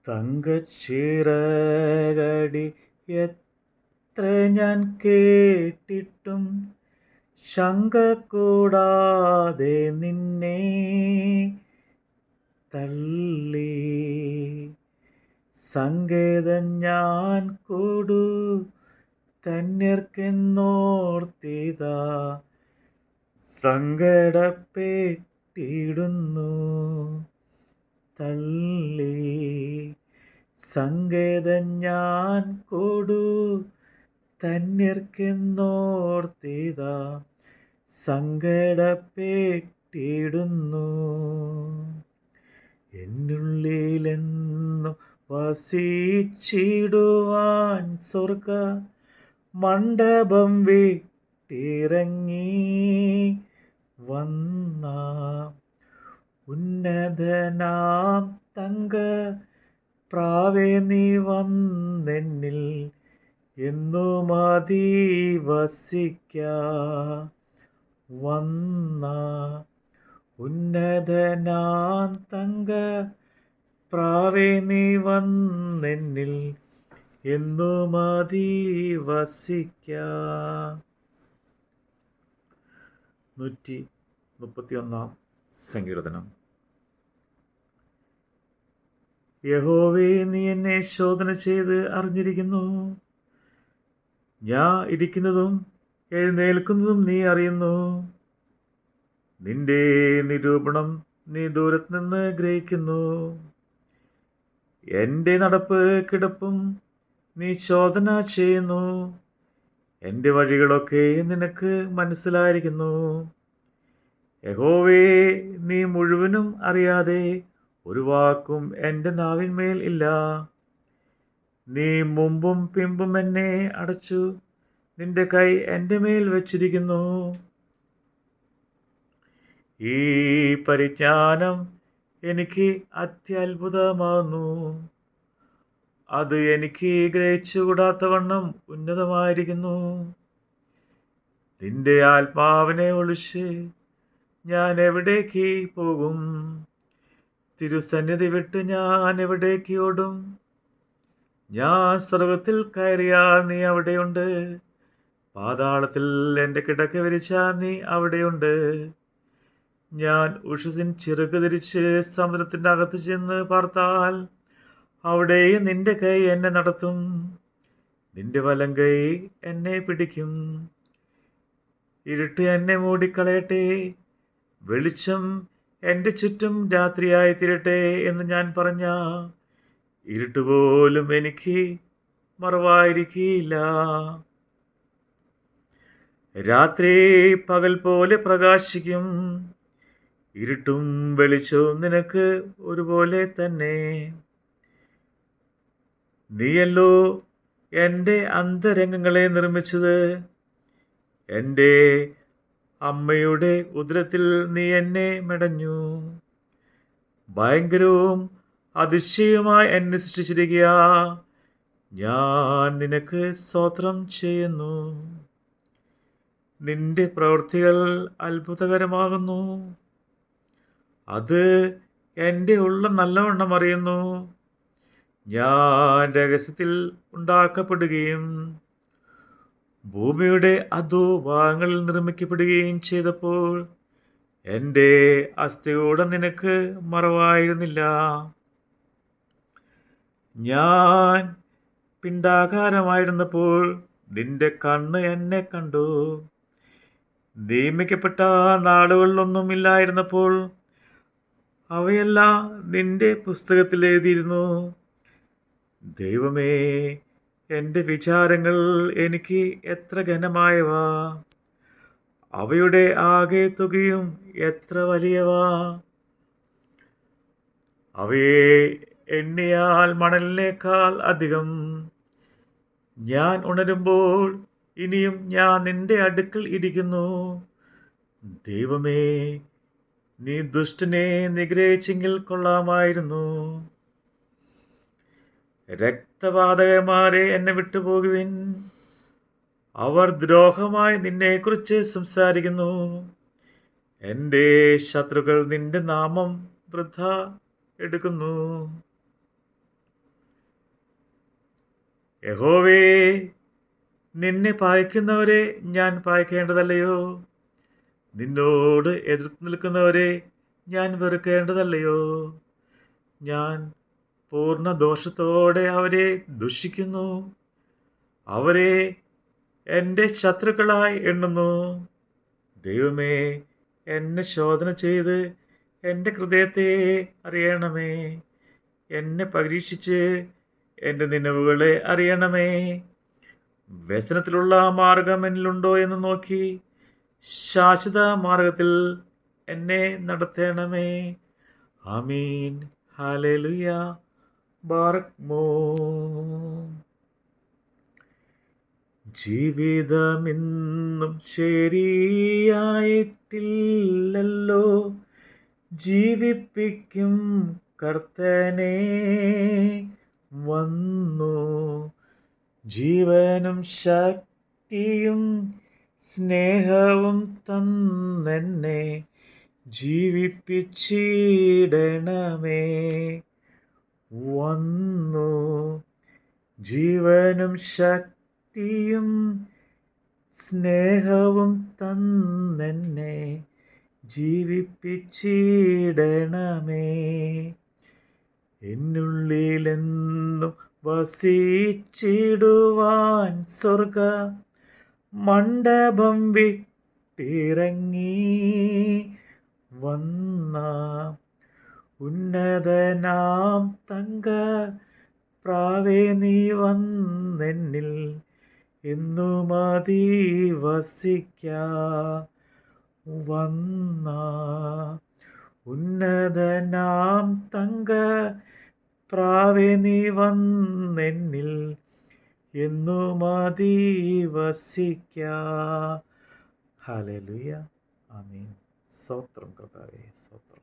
തങ്കച്ചിറകടി എത്ര ഞാൻ കേട്ടിട്ടും ശങ്ക കൂടാതെ നിന്നെ തള്ളി. സങ്കേതം ഞാൻ കൂടു തന്യർക്കെന്നോർത്തിതാ സങ്കടപ്പെട്ടിടുന്നു തള്ളി. സങ്കേതം ഞാൻ കൊടു തന്യർക്കെന്നോർത്തിതാ സങ്കടപ്പെട്ടിടുന്നു. എന്നുള്ളിലെന്നും വസിച്ചിടുവാൻ സ്വർഗ മണ്ഡപം വിട്ടിറങ്ങി വന്ന ഉന്നതനാം തങ്ക പ്രാവേ നീ വന്നെന്നിൽ എന്നും അധിവസിക്ക വന്ന ഉന്നതനാം തങ്ക പ്രാവേ നീ വന്നെന്നിൽ എന്നും അധിവസിക്ക. 131 സങ്കീർത്തനം. യഹോവേ, നീ എന്നെ ശോധന ചെയ്ത് അറിഞ്ഞിരിക്കുന്നു. ഞാൻ ഇരിക്കുന്നതും എഴുന്നേൽക്കുന്നതും നീ അറിയുന്നു. നിന്റെ നിരൂപണം നീ ദൂരത്ത് നിന്ന് ഗ്രഹിക്കുന്നു. എൻ്റെ നടപ്പ് കിടപ്പും നീ ശോധന ചെയ്യുന്നു. എൻ്റെ വഴികളൊക്കെ നിനക്ക് മനസ്സിലായിരിക്കുന്നു. യഹോവേ, നീ മുഴുവനും അറിയാതെ ഒരു വാക്കും എൻ്റെ നാവിന്മേൽ ഇല്ല. നീ മുമ്പും പിമ്പും എന്നെ അടച്ചു, നിന്റെ കൈ എൻ്റെ മേൽ വച്ചിരിക്കുന്നു. ഈ പരിജ്ഞാനം എനിക്ക് അത്യത്ഭുതമാകുന്നു. അത് എനിക്ക് ഗ്രഹിച്ചുകൂടാത്തവണ്ണം ഉന്നതമായിരിക്കുന്നു. നിന്റെ ആത്മാവിനെ ഒളിച്ച് ഞാൻ എവിടേക്ക് പോകും? തിരുസന്നിധി വിട്ട് ഞാൻ എവിടേക്ക് ഓടും? ഞാൻ സ്വർഗത്തിൽ കയറിയാൽ നീ അവിടെയുണ്ട്. പാതാളത്തിൽ എൻ്റെ കിടക്ക വിരിച്ചാൽ നീ അവിടെയുണ്ട്. ഞാൻ ഉഷസിൻ ചിറക് ധരിച്ച് സമുദ്രത്തിൻ്റെ അകത്ത് ചെന്ന് പാർത്താൽ അവിടെയും നിന്റെ കൈ എന്നെ നടത്തും. നിന്റെ വലം കൈ എന്നെ പിടിക്കും. ഇരുട്ട് എന്നെ മൂടിക്കളയട്ടെ, വെളിച്ചം എൻ്റെ ചുറ്റും രാത്രിയായി തീരട്ടെ എന്ന് ഞാൻ പറഞ്ഞ ഇരുട്ടുപോലും എനിക്ക് മറവായിരിക്കില്ല. രാത്രി പകൽ പോലെ പ്രകാശിക്കും. ഇരുട്ടും വെളിച്ചവും നിനക്ക് ഒരുപോലെ തന്നെ. നീയല്ലോ എൻ്റെ അന്തരംഗങ്ങളെ നിർമ്മിച്ചത്. എൻ്റെ അമ്മയുടെ ഉദരത്തിൽ നീ എന്നെ മെടഞ്ഞു. ഭയങ്കരവും അതിശയവുമായി എന്നെ സൃഷ്ടിച്ചിരിക്കുക. ഞാൻ നിനക്ക് സ്തോത്രം ചെയ്യുന്നു. നിന്റെ പ്രവൃത്തികൾ അത്ഭുതകരമാകുന്നു. അത് എൻ്റെ ഉള്ളം നല്ലവണ്ണം അറിയുന്നു. ഞാൻ രഹസ്യത്തിൽ ഉണ്ടാക്കപ്പെടുകയും ഭൂമിയുടെ അധോഭാഗങ്ങളിൽ നിർമ്മിക്കപ്പെടുകയും ചെയ്തപ്പോൾ എൻ്റെ അസ്ഥികൂടം നിനക്ക് മറവായിരുന്നില്ല. ഞാൻ പിണ്ഡാകാരമായിരുന്നപ്പോൾ നിന്റെ കണ്ണ് എന്നെ കണ്ടു. നിയമിക്കപ്പെട്ട നാളുകളിലൊന്നും ഇല്ലായിരുന്നപ്പോൾ അവയെല്ലാം നിന്റെ പുസ്തകത്തിൽ എഴുതിയിരുന്നു. ദൈവമേ, എൻ്റെ വിചാരങ്ങൾ എനിക്ക് എത്ര ഘനമായവ! അവയുടെ ആകെ തുകയും എത്ര വലിയവ! അവയെ എണ്ണിയാൽ മണലിനേക്കാൾ അധികം. ഞാൻ ഉണരുമ്പോൾ ഇനിയും ഞാൻ നിന്റെ അടുക്കൽ ഇരിക്കുന്നു. ദൈവമേ, നീ ദുഷ്ടനെ നിഗ്രഹിച്ചെങ്കിൽ കൊള്ളാമായിരുന്നു. രക്തപാതകന്മാരെ എന്നെ വിട്ടുപോകുവിൻ. അവർ ദ്രോഹമായി നിന്നെക്കുറിച്ച് സംസാരിക്കുന്നു. എൻ്റെ ശത്രുക്കൾ നിന്റെ നാമം വൃഥ എടുക്കുന്നു. യഹോവേ, നിന്നെ പായിക്കുന്നവരെ ഞാൻ പായിക്കേണ്ടതല്ലയോ? നിന്നോട് എതിർത്ത് നിൽക്കുന്നവരെ ഞാൻ വെറുക്കേണ്ടതല്ലയോ? ഞാൻ പൂർണ്ണ ദോഷത്തോടെ അവരെ ദുഷിക്കുന്നു, അവരെ എൻ്റെ ശത്രുക്കളായി എണ്ണുന്നു. ദൈവമേ, എന്നെ ശോധന ചെയ്ത് എൻ്റെ ഹൃദയത്തെ അറിയണമേ. എന്നെ പരീക്ഷിച്ച് എൻ്റെ നിലവുകളെ അറിയണമേ. വ്യസനത്തിലുള്ള മാർഗം എന്നിലുണ്ടോ എന്ന് നോക്കി ശാശ്വത മാർഗത്തിൽ എന്നെ നടത്തണമേ. ആമീൻ. ഹല്ലേലൂയ. ബാറക്മോ. ജീവിതമിന്നും ശരിയായിട്ടില്ലല്ലോ, ജീവിപ്പിക്കും കർത്തനെ വന്നു. ജീവനും ശക്തിയും സ്നേഹവും തന്നെന്നെ ജീവിപ്പിച്ചിടണമേ. വന്നു. ജീവനും ശക്തിയും സ്നേഹവും തന്നെന്നെ ജീവിപ്പിച്ചിടണമേ. എന്നുള്ളിലെന്നും വസിച്ചിടുവാൻ സ്വർഗ മണ്ഡപം വിട്ടിറങ്ങി വന്ന ഉന്നതനാം തങ്ക പ്രാവേ, നീ വന്നെന്നിൽ എന്നും അധിവസിക്ക. വന്ന ഉന്നതനാം തങ്ക പ്രാവേ, നീ വന്നെന്നിൽ എന്നും അധിവസിക്ക. ഹല്ലേലൂയ. ആമീൻ. സ്തോത്രം കർത്താവേ, സ്തോത്രം.